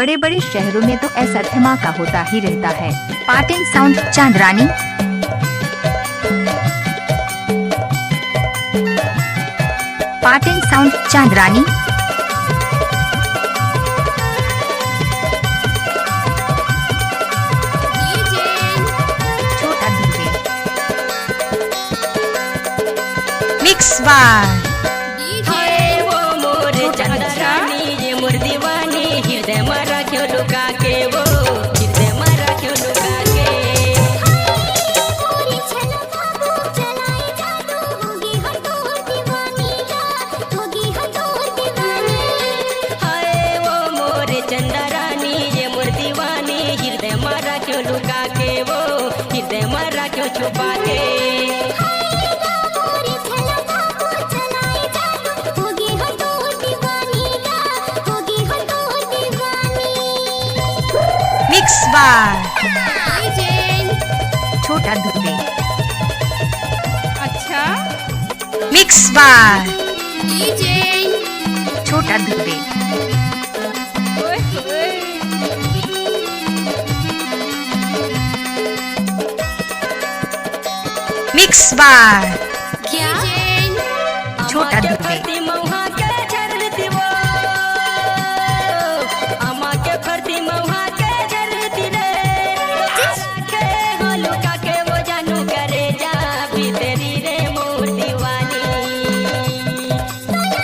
बड़े बड़े शहरों में तो ऐसा धमाका होता ही रहता है। पाटिल साउंड चांदरानी। पाटिल साउंड चांदरानी। छोटा दुबे। मिक्स बार। वो मोर चंद्रानी ये मोर दीवानी हृदय मरा क्यों लुका के वो हृदय मरा क्यों लुका के हाय वो मोर चंद्रानी ये मोर दीवानी हृदय मरा क्यों लुका के वो हृदय मरा क्यों छुपा के मिक्स बार। छोटा दुबे। अच्छा mix by. Chhota Dubey. Mix by. क्या Chhota Dubey.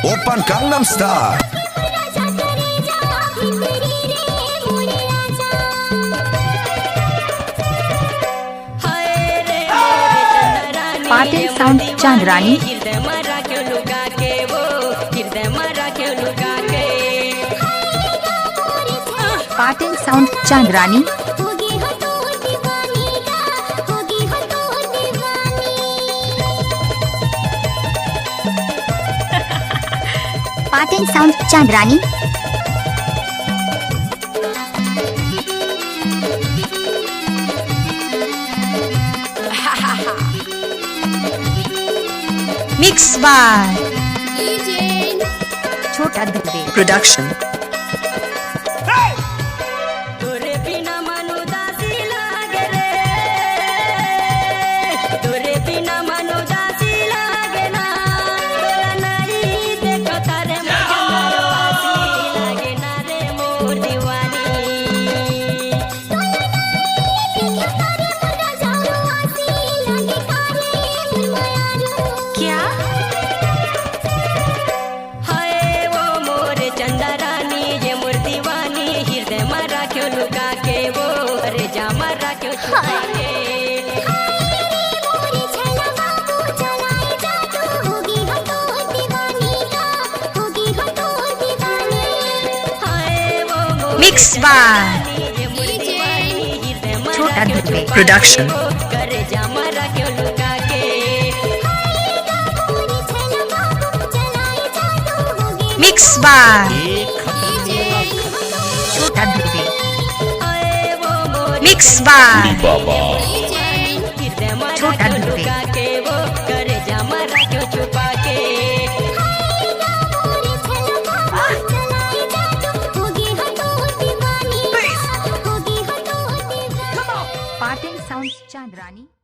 Oppan Gangnam Style. Patil sound Chandrani. हृदय मरा क्यों लुका के वो हृदय मरा क्यों लुका के Patil sound Chandrani. Patil sound Chandrani. Mix by. Chhota Dubey. Production. तोरे बिना मन उदासी लागे रे तोरे बिना मन उदासी लागे ना तोरा नहीं देखो तारे मरवासी लागे ना रे मोर दीवानी क्या हाय वो मोर चंद्रानी ये मोर दीवानी हृदय मरा क्यों लुका के वो अरे जा मरा क्यों छुपा के हाय वो मोर मिक्स बार। ये मोर दीवानी हृदय मरा छोटा क्यों दुबे। छुपा Production. के करे जा मरा क्यों लुका के मिक्स बार। छोटा दुबे। हाय वो मोर मिक्स बार। हृदय मरा छोटा क्यों दुबे। लुका के वो करे जा मरा क्यों छुपा के पाटिल साउंड चांदरानी।